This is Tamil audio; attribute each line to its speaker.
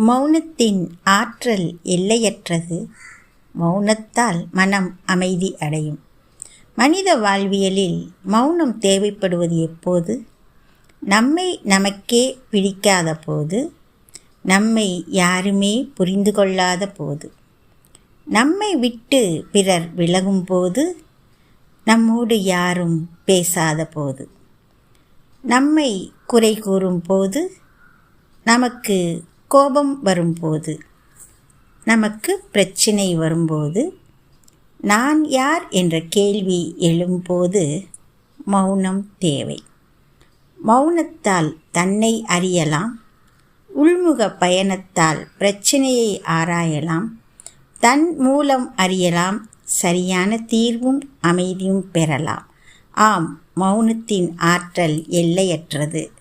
Speaker 1: மௌனத்தின் ஆற்றல் எல்லையற்றது. மௌனத்தால் மனம் அமைதி அடையும். மனித வாழ்வியலில் மௌனம் தேவைப்படுவது எப்போது? நம்மை நமக்கே பிடிக்காத போது, நம்மை யாருமே புரிந்து கொள்ளாத போது, நம்மை விட்டு பிறர் விலகும் போது, நம்மோடு யாரும் பேசாத போது, நம்மை குறை கூறும் போது, நமக்கு கோபம் வரும்போது, நமக்கு பிரச்சினை வரும்போது, நான் யார் என்ற கேள்வி எழும்போது மௌனம் தேவை. மௌனத்தால் தன்னை அறியலாம். உள்முக பயணத்தால் பிரச்சனையை ஆராயலாம். தன் மூலம் அறியலாம். சரியான தீர்வும் அமைதியும் பெறலாம். ஆம், மௌனத்தின் ஆற்றல் எல்லையற்றது.